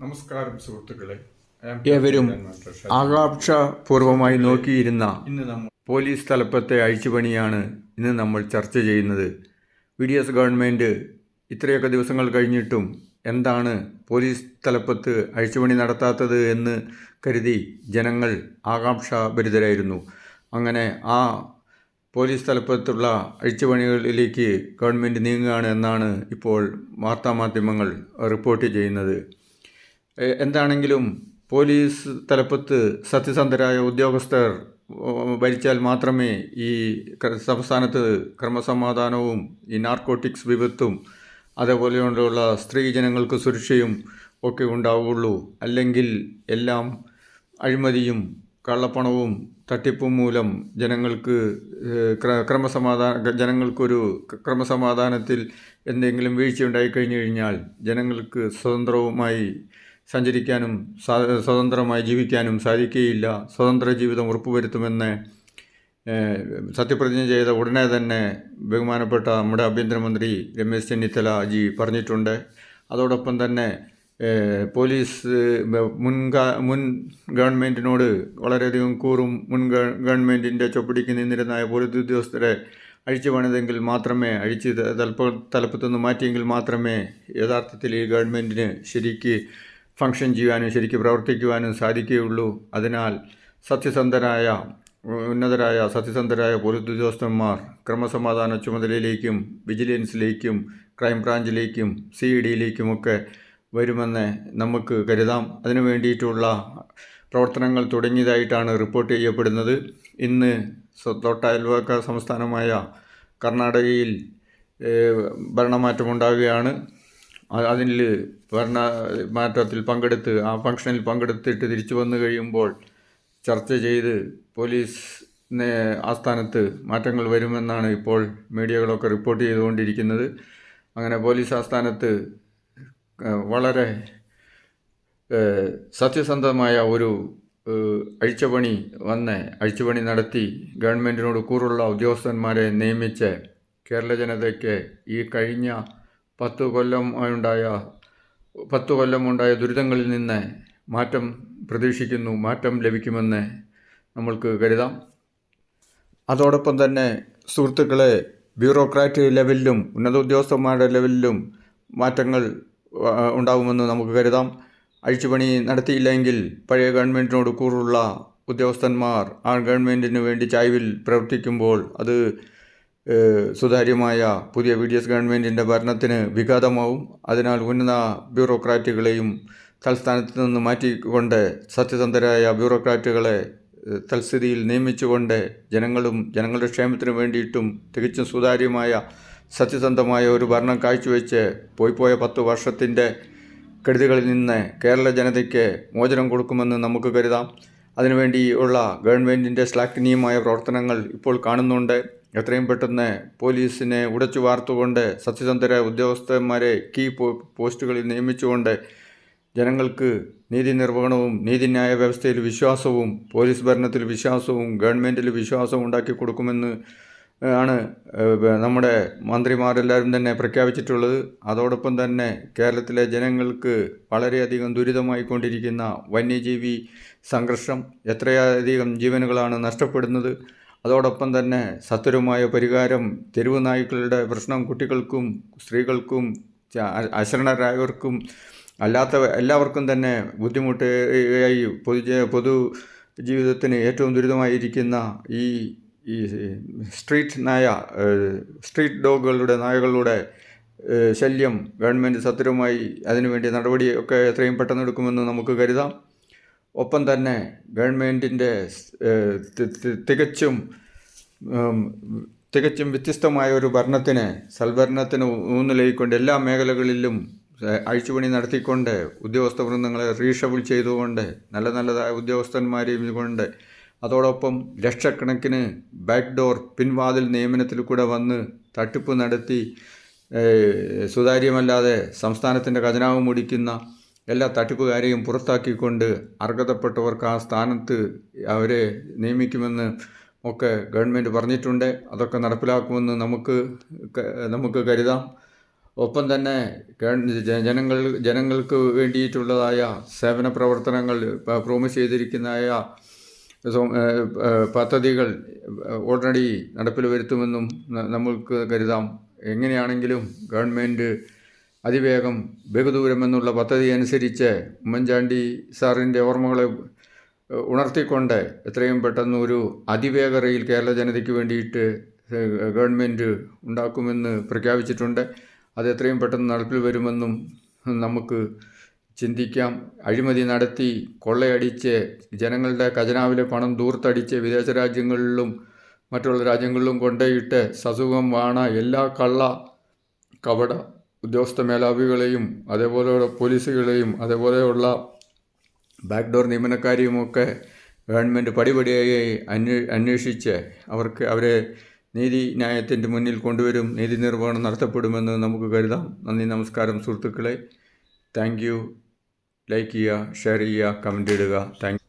നമസ്കാരം സുഹൃത്തുക്കളെ. ഏവരും ആകാംക്ഷാപൂർവമായി നോക്കിയിരുന്ന പോലീസ് തലപ്പത്തെ അഴിച്ചുപണിയാണ് ഇന്ന് നമ്മൾ ചർച്ച ചെയ്യുന്നത്. VDS ഗവൺമെൻറ് ഇത്രയൊക്കെ ദിവസങ്ങൾ കഴിഞ്ഞിട്ടും എന്താണ് പോലീസ് തലപ്പത്ത് അഴിച്ചുപണി നടത്താത്തത് എന്ന് കരുതി ജനങ്ങൾ ആകാംക്ഷാഭരിതരായിരുന്നു. അങ്ങനെ ആ പോലീസ് തലപ്പത്തുള്ള അഴിച്ചുപണികളിലേക്ക് ഗവൺമെൻറ് നീങ്ങുകയാണ് എന്നാണ് ഇപ്പോൾ വാർത്താമാധ്യമങ്ങൾ റിപ്പോർട്ട് ചെയ്യുന്നത്. എന്താണെങ്കിലും പോലീസ് തലപ്പത്ത് സത്യസന്ധരായ ഉദ്യോഗസ്ഥർ ഭരിച്ചാൽ മാത്രമേ ഈ സംസ്ഥാനത്ത് ക്രമസമാധാനവും ഈ നാർക്കോട്ടിക്സ് വിപത്തും അതേപോലെയുള്ള സ്ത്രീ ജനങ്ങൾക്ക് സുരക്ഷയും ഒക്കെ ഉണ്ടാവുകയുള്ളൂ. അല്ലെങ്കിൽ എല്ലാം അഴിമതിയും കള്ളപ്പണവും തട്ടിപ്പും മൂലം ജനങ്ങൾക്കൊരു ക്രമസമാധാനത്തിൽ എന്തെങ്കിലും വീഴ്ച ഉണ്ടായിക്കഴിഞ്ഞു കഴിഞ്ഞാൽ ജനങ്ങൾക്ക് സ്വതന്ത്രവുമായി സഞ്ചരിക്കാനും സ്വതന്ത്രമായി ജീവിക്കാനും സാധിക്കുകയില്ല. സ്വതന്ത്ര ജീവിതം ഉറപ്പുവരുത്തുമെന്ന് സത്യപ്രതിജ്ഞ ചെയ്ത ഉടനെ തന്നെ ബഹുമാനപ്പെട്ട നമ്മുടെ ആഭ്യന്തരമന്ത്രി രമേശ് ചെന്നിത്തല പറഞ്ഞിട്ടുണ്ട്. അതോടൊപ്പം തന്നെ പോലീസ് മുൻ ഗവൺമെൻറ്റിനോട് വളരെയധികം കൂറും മുൻ ഗവൺമെൻറ്റിൻ്റെ ചൊപ്പടിക്ക് നിന്നിരുന്ന പോലീസ് ഉദ്യോഗസ്ഥരെ അഴിച്ചു പണിതെങ്കിൽ മാത്രമേ തലപ്പത്തുനിന്ന് മാറ്റിയെങ്കിൽ മാത്രമേ യഥാർത്ഥത്തിൽ ഈ ഗവൺമെൻറ്റിന് ശരിക്ക് ഫങ്ഷൻ ചെയ്യാനും ശരിക്ക് പ്രവർത്തിക്കുവാനും സാധിക്കുകയുള്ളൂ. അതിനാൽ ഉന്നതരായ സത്യസന്ധരായ പോലീസ് ഉദ്യോഗസ്ഥന്മാർ ക്രമസമാധാന ചുമതലയിലേക്കും വിജിലൻസിലേക്കും ക്രൈംബ്രാഞ്ചിലേക്കും CIDയിലേക്കുമൊക്കെ വരുമെന്ന് നമുക്ക് കരുതാം. അതിനു വേണ്ടിയിട്ടുള്ള പ്രവർത്തനങ്ങൾ തുടങ്ങിയതായിട്ടാണ് റിപ്പോർട്ട് ചെയ്യപ്പെടുന്നത്. ഇന്ന് തൊട്ടയൽപക്ക സംസ്ഥാനമായ കർണാടകയിൽ ഭരണമാറ്റമുണ്ടാകുകയാണ്. അതിൽ ഭരണമാറ്റത്തിൽ ആ ഫംഗ്ഷനിൽ പങ്കെടുത്തിട്ട് തിരിച്ചു വന്നു കഴിയുമ്പോൾ ചർച്ച ചെയ്ത് പോലീസ് ആസ്ഥാനത്ത് മാറ്റങ്ങൾ വരുമെന്നാണ് ഇപ്പോൾ മീഡിയകളൊക്കെ റിപ്പോർട്ട് ചെയ്തുകൊണ്ടിരിക്കുന്നത്. അങ്ങനെ പോലീസ് ആസ്ഥാനത്ത് വളരെ സത്യസന്ധമായ ഒരു അഴിച്ചുപണി നടത്തി ഗവൺമെൻറ്റിനോട് കൂറുള്ള ഉദ്യോഗസ്ഥന്മാരെ നിയമിച്ച് കേരള ജനതയ്ക്ക് ഈ കഴിഞ്ഞ 10 കൊല്ലമുണ്ടായ ദുരിതങ്ങളിൽ നിന്ന് മാറ്റം ലഭിക്കുമെന്ന് നമ്മൾക്ക് കരുതാം. അതോടൊപ്പം തന്നെ സുഹൃത്തുക്കളെ, ബ്യൂറോക്രാറ്റ് ലെവലിലും ഉന്നത ഉദ്യോഗസ്ഥന്മാരുടെ ലെവലിലും മാറ്റങ്ങൾ ഉണ്ടാകുമെന്ന് നമുക്ക് കരുതാം. അഴിച്ചുപണി നടത്തിയില്ലെങ്കിൽ പഴയ ഗവൺമെൻറ്റിനോട് കൂറുള്ള ഉദ്യോഗസ്ഥന്മാർ ആ ഗവൺമെൻറ്റിന് വേണ്ടി ചായ്വിൽ പ്രവർത്തിക്കുമ്പോൾ അത് സുതാര്യമായ പുതിയ VDS ഗവൺമെൻറ്റിൻ്റെ ഭരണത്തിന് വിഘാതമാവും. അതിനാൽ ഉന്നത ബ്യൂറോക്രാറ്റുകളെയും തൽസ്ഥാനത്ത് നിന്ന് മാറ്റിക്കൊണ്ട് സത്യസന്ധരായ ബ്യൂറോക്രാറ്റുകളെ തൽസ്ഥിതിയിൽ നിയമിച്ചുകൊണ്ട് ജനങ്ങളുടെ ക്ഷേമത്തിന് വേണ്ടിയിട്ടും തികച്ചും സുതാര്യമായ സത്യസന്ധമായ ഒരു ഭരണം കാഴ്ചവെച്ച് പോയ 10 വർഷത്തിൻ്റെ കെടുതികളിൽ നിന്ന് കേരള ജനതയ്ക്ക് മോചനം കൊടുക്കുമെന്ന് നമുക്ക് കരുതാം. അതിനുവേണ്ടിയുള്ള ഗവൺമെൻറ്റിൻ്റെ ശ്ലാഘനീയമായ പ്രവർത്തനങ്ങൾ ഇപ്പോൾ കാണുന്നുണ്ട്. എത്രയും പെട്ടെന്ന് പോലീസിനെ ഉടച്ചു വാർത്തുകൊണ്ട് സത്യസന്ധരായ ഉദ്യോഗസ്ഥന്മാരെ പോസ്റ്റുകളിൽ നിയമിച്ചുകൊണ്ട് ജനങ്ങൾക്ക് നീതി നിർവഹണവും നീതിന്യായ വ്യവസ്ഥയിൽ വിശ്വാസവും പോലീസ് ഭരണത്തിൽ വിശ്വാസവും ഗവൺമെൻറ്റിൽ വിശ്വാസവും ഉണ്ടാക്കി കൊടുക്കുമെന്ന് ആണ് നമ്മുടെ മന്ത്രിമാരെല്ലാവരും തന്നെ പ്രഖ്യാപിച്ചിട്ടുള്ളത്. അതോടൊപ്പം തന്നെ കേരളത്തിലെ ജനങ്ങൾക്ക് വളരെയധികം ദുരിതമായിക്കൊണ്ടിരിക്കുന്ന വന്യജീവി സംഘർഷം, എത്രയധികം ജീവനുകളാണ് നഷ്ടപ്പെടുന്നത്. അതോടൊപ്പം തന്നെ സത്വരമായ പരിഹാരം, തെരുവ് നായ്ക്കളുടെ പ്രശ്നം കുട്ടികൾക്കും സ്ത്രീകൾക്കും അശരണരായവർക്കും അല്ലാത്ത എല്ലാവർക്കും തന്നെ ബുദ്ധിമുട്ടായി പൊതു ജീവിതത്തിന് ഏറ്റവും ദുരിതമായിരിക്കുന്ന ഈ സ്ട്രീറ്റ് നായകളുടെ ശല്യം ഗവൺമെൻറ് സത്വരമായി അതിനുവേണ്ടി നടപടിയൊക്കെ എത്രയും പെട്ടെന്ന് എടുക്കുമെന്ന് നമുക്ക് കരുതാം. ഒപ്പം തന്നെ ഗവൺമെൻറ്റിൻ്റെ തികച്ചും വ്യത്യസ്തമായ ഒരു സൽഭരണത്തിന് ഊന്നലേക്കൊണ്ട് എല്ലാ മേഖലകളിലും അഴിച്ചുപണി നടത്തിക്കൊണ്ട് ഉദ്യോഗസ്ഥ വൃന്ദങ്ങളെ റീഷഫിൾ ചെയ്തുകൊണ്ട് നല്ലതായ ഉദ്യോഗസ്ഥന്മാരെയും കൊണ്ട് അതോടൊപ്പം ലക്ഷക്കണക്കിന് ബാക്ക്ഡോർ പിൻവാതിൽ നിയമനത്തിൽ കൂടെ വന്ന് തട്ടിപ്പ് നടത്തി സുതാര്യമല്ലാതെ സംസ്ഥാനത്തിൻ്റെ ഖജനാവ് മുടിക്കുന്ന എല്ലാ തട്ടിപ്പുകാരെയും പുറത്താക്കിക്കൊണ്ട് അർഹതപ്പെട്ടവർക്ക് ആ സ്ഥാനത്ത് അവരെ നിയമിക്കുമെന്ന് ഒക്കെ ഗവൺമെൻറ് പറഞ്ഞിട്ടുണ്ട്. അതൊക്കെ നടപ്പിലാക്കുമെന്ന് നമുക്ക് കരുതാം. ഒപ്പം തന്നെ ജനങ്ങൾക്ക് വേണ്ടിയിട്ടുള്ളതായ സേവന പ്രവർത്തനങ്ങൾ പ്രോമിസ് ചെയ്തിരിക്കുന്നതായ പദ്ധതികൾ ഓൾറെഡി നടപ്പിൽ വരുത്തുമെന്നും നമ്മൾക്ക് കരുതാം. എങ്ങനെയാണെങ്കിലും ഗവൺമെൻറ് അതിവേഗം ബഹുദൂരമെന്നുള്ള പദ്ധതി അനുസരിച്ച് ഉമ്മൻചാണ്ടി സാറിൻ്റെ ഓർമ്മകളെ ഉണർത്തിക്കൊണ്ട് എത്രയും പെട്ടെന്ന് ഒരു അതിവേഗ റെയിൽ കേരള ജനതയ്ക്ക് വേണ്ടിയിട്ട് ഗവൺമെൻറ് ഉണ്ടാക്കുമെന്ന് പ്രഖ്യാപിച്ചിട്ടുണ്ട്. അത് എത്രയും പെട്ടെന്ന് നടപ്പിൽ വരുമെന്നും നമുക്ക് ചിന്തിക്കാം. അഴിമതി നടത്തി കൊള്ളയടിച്ച് ജനങ്ങളുടെ ഖജനാവിലെ പണം ദൂർത്തടിച്ച് വിദേശ രാജ്യങ്ങളിലും മറ്റുള്ള രാജ്യങ്ങളിലും കൊണ്ടുപോയിട്ട് സസുഖം വാണ എല്ലാ കപട ഉദ്യോഗസ്ഥ മേധാവികളെയും അതേപോലെയുള്ള പോലീസുകളെയും അതേപോലെയുള്ള ബാക്ക്ഡോർ നിയമനക്കാരെയുമൊക്കെ ഗവൺമെൻറ് പടിപടിയായി അന്വേഷിച്ച് അവരെ നീതിന്യായത്തിൻ്റെ മുന്നിൽ കൊണ്ടുവരും. നീതി നിർവഹണം നടത്തപ്പെടുമെന്ന് നമുക്ക് കരുതാം. നന്ദി, നമസ്കാരം സുഹൃത്തുക്കളെ. Thank you. ലൈക്ക് ചെയ്യുക, ഷെയർ ചെയ്യുക, കമൻ്റ് ഇടുക. താങ്ക്